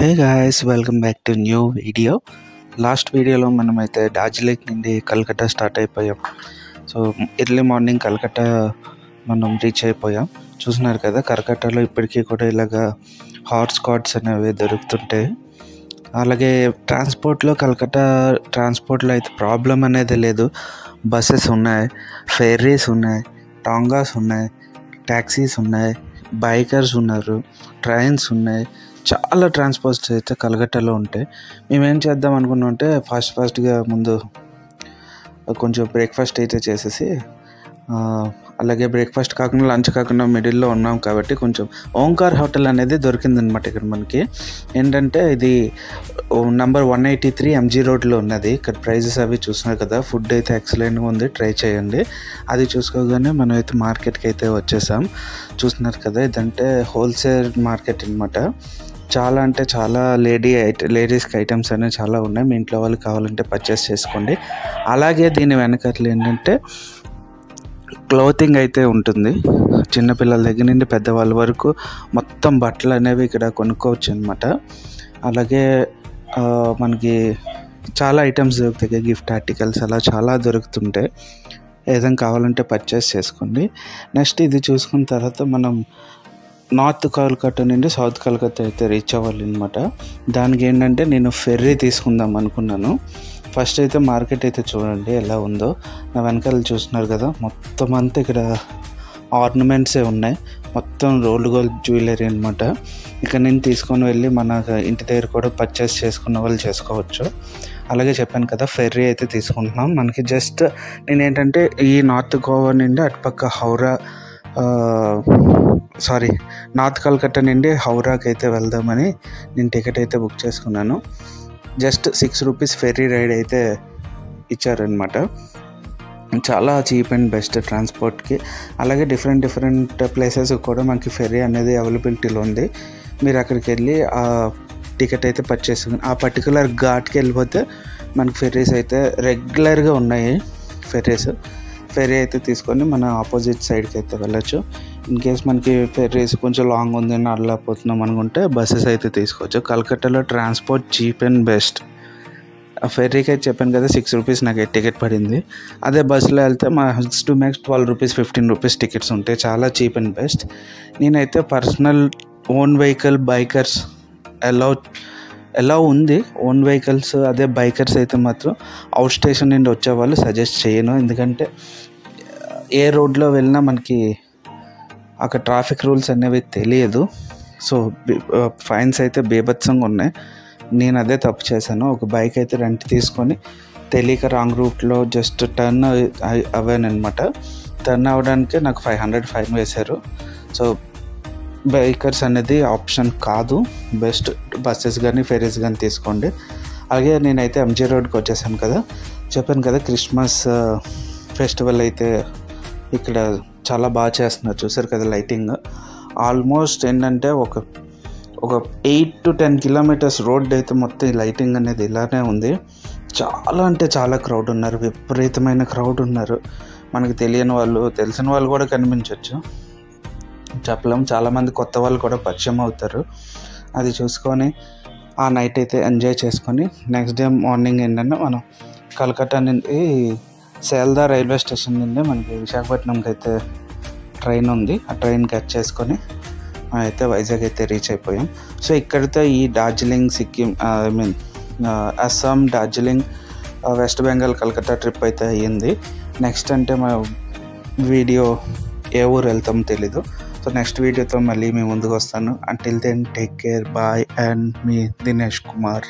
Hey guys, welcome back to new video. Last వీడియోలో మనమైతే డార్జిలింగ్ నుండి కలకత్తా స్టార్ట్ అయిపోయాం. సో ఎర్లీ మార్నింగ్ కలకత్తా మనం రీచ్ అయిపోయాం. చూస్తున్నారు కదా, కలకత్తాలో ఇప్పటికీ కూడా ఇలాగా హాట్ స్పాట్స్ అనేవి దొరుకుతుంటాయి. అలాగే కలకత్తా ట్రాన్స్పోర్ట్లో అయితే ప్రాబ్లం అనేది లేదు. బస్సెస్ ఉన్నాయి, ఫెర్రీస్ ఉన్నాయి, టాంగాస్ ఉన్నాయి, ట్యాక్సీస్ ఉన్నాయి, బైకర్స్ ఉన్నారు, ట్రైన్స్ ఉన్నాయి. చాలా ట్రాన్స్పోర్ట్స్ అయితే కలకత్తాలో ఉంటాయి. మేమేం చేద్దాం అనుకున్నాం అంటే ఫస్ట్గా ముందు కొంచెం బ్రేక్ఫాస్ట్ అయితే చేసేసి, అలాగే బ్రేక్ఫాస్ట్ కాకుండా లంచ్ కాకుండా మిడిల్లో ఉన్నాం కాబట్టి కొంచెం ఓంకార్ హోటల్ అనేది దొరికిందనమాట. ఇక్కడ మనకి ఏంటంటే ఇది నంబర్ 183 MG రోడ్లో ఉన్నది. ఇక్కడ ప్రైజెస్ అవి చూస్తున్నారు కదా. ఫుడ్ అయితే ఎక్సలెంట్గా ఉంది, ట్రై చేయండి. అది చూసుకోగానే మనం అయితే మార్కెట్కి అయితే వచ్చేసాం. చూస్తున్నారు కదా, ఇదంటే హోల్సేల్ మార్కెట్ అనమాట. చాలా అంటే చాలా లేడీస్కి ఐటమ్స్ అనేవి చాలా ఉన్నాయి. మీ ఇంట్లో వాళ్ళు కావాలంటే పర్చేస్ చేసుకోండి. అలాగే దీని వెనకట్లు ఏంటంటే క్లోతింగ్ అయితే ఉంటుంది. చిన్నపిల్లల దగ్గర నుండి పెద్దవాళ్ళ వరకు మొత్తం బట్టలు అనేవి ఇక్కడ కొనుక్కోవచ్చు అనమాట. అలాగే మనకి చాలా ఐటమ్స్ దొరుకుతాయి, గిఫ్ట్ ఆర్టికల్స్ అలా చాలా దొరుకుతుంటాయి. ఏదైనా కావాలంటే పర్చేస్ చేసుకోండి. నెక్స్ట్ ఇది చూసుకున్న తర్వాత మనం నార్త్ కలకత్తా నుండి సౌత్ కలకత్తా అయితే రీచ్ అవ్వాలి అనమాట. దానికి ఏంటంటే నేను ఫెర్రీ తీసుకుందాం అనుకున్నాను. ఫస్ట్ అయితే మార్కెట్ అయితే చూడండి ఎలా ఉందో. నా వెనకాల చూస్తున్నారు కదా, మొత్తం అంతా ఇక్కడ ఆర్నమెంట్సే ఉన్నాయి. మొత్తం రోల్డ్ గోల్డ్ జ్యువెలరీ అనమాట. ఇక్కడ నేను తీసుకొని వెళ్ళి మన ఇంటి దగ్గర కూడా పర్చేస్ చేసుకున్న వాళ్ళు చేసుకోవచ్చు. అలాగే చెప్పాను కదా, ఫెర్రీ అయితే తీసుకుంటున్నాం. మనకి జస్ట్ నేనేంటంటే ఈ నార్త్ గోవా నుండి అటుపక్క నార్త్ కలకత్తా నుండి హౌరాకి అయితే వెళ్దామని నేను టికెట్ అయితే బుక్ చేసుకున్నాను. జస్ట్ 6 రూపీస్ ఫెర్రీ రైడ్ అయితే ఇచ్చారనమాట. చాలా చీప్ అండ్ బెస్ట్ ట్రాన్స్పోర్ట్కి. అలాగే డిఫరెంట్ ప్లేసెస్ కూడా మనకి ఫెర్రీ అనేది అవైలబిలిటీలో ఉంది. మీరు అక్కడికి వెళ్ళి ఆ టికెట్ అయితే పర్చేస్ ఆ పర్టికులర్ ఘాట్కి వెళ్ళిపోతే మనకి ఫెర్రీస్ అయితే రెగ్యులర్గా ఉన్నాయి. ఫెర్రీ అయితే తీసుకొని మన ఆపోజిట్ సైడ్కి అయితే వెళ్ళచ్చు. ఇన్ కేస్ మనకి ఫెర్రీస్ కొంచెం లాంగ్ ఉంది అని అడలేకపోతున్నాం అనుకుంటే బస్సెస్ అయితే తీసుకోవచ్చు. కలకత్తాలో ట్రాన్స్పోర్ట్ చీప్ అండ్ బెస్ట్. ఫెర్రీకి అయితే చెప్పాను కదా, 6 రూపీస్ నాకు టికెట్ పడింది. అదే బస్సులో వెళ్తే max to max 12 rupees 15 rupees tickets ఉంటాయి. చాలా చీప్ అండ్ బెస్ట్. నేనైతే పర్సనల్ ఓన్ వెహికల్ బైకర్స్ ఎలా ఉంది. ఓన్ వెహికల్స్ అదే బైకర్స్ అయితే మాత్రం అవుట్ స్టేషన్ నుండి వచ్చేవాళ్ళు సజెస్ట్ చేయను. ఎందుకంటే ఏ రోడ్లో వెళ్ళినా మనకి అక్కడ ట్రాఫిక్ రూల్స్ అనేవి తెలియదు. సో ఫైన్స్ అయితే బీభత్సంగా ఉన్నాయి. నేను అదే తప్పు చేశాను. ఒక బైక్ అయితే రెంట్ తీసుకొని తెలియక రాంగ్ రూట్లో జస్ట్ టర్న్ అవ్వానమాట. టర్న్ అవ్వడానికి నాకు 500 ఫైన్ వేశారు. సో బైకర్స్ అనేది ఆప్షన్ కాదు. బెస్ట్ బస్సెస్ కానీ ఫెరీస్ కానీ తీసుకోండి. అలాగే నేనైతే MG రోడ్కి వచ్చేసాను కదా. చెప్పాను కదా, క్రిస్మస్ ఫెస్టివల్ అయితే ఇక్కడ చాలా బాగా చేస్తున్నారు. చూసారు కదా లైటింగ్. ఆల్మోస్ట్ ఏంటంటే ఒక 8 to 10 కిలోమీటర్స్ రోడ్ అయితే మొత్తం ఈ లైటింగ్ అనేది ఇలానే ఉంది. చాలా అంటే చాలా క్రౌడ్ ఉన్నారు, విపరీతమైన క్రౌడ్ ఉన్నారు. మనకి తెలియని వాళ్ళు తెలిసిన వాళ్ళు కూడా కనిపించవచ్చు, చెప్పలేం. చాలామంది కొత్త వాళ్ళు కూడా పరిచయం అవుతారు. అది చూసుకొని ఆ నైట్ అయితే ఎంజాయ్ చేసుకొని నెక్స్ట్ డే మార్నింగ్ ఏంటంటే మనం కలకత్తా నుండి సేల్దా రైల్వే స్టేషన్ నుండి మనకి విశాఖపట్నంకి అయితే ట్రైన్ ఉంది. ఆ ట్రైన్ క్యాచ్ చేసుకొని అయితే వైజాగ్ అయితే రీచ్ అయిపోయాం. సో ఇక్కడితో ఈ డార్జిలింగ్ సిక్కిం అస్సాం డార్జిలింగ్ వెస్ట్ బెంగాల్ కలకత్తా ట్రిప్ అయితే అయ్యింది. నెక్స్ట్ అంటే మా వీడియో ఏ ఊరు వెళ్తామో తెలీదు. సో నెక్స్ట్ వీడియోతో మళ్ళీ మీ ముందుకు వస్తాను. Until then take care, bye and మీ దినేష్ కుమార్.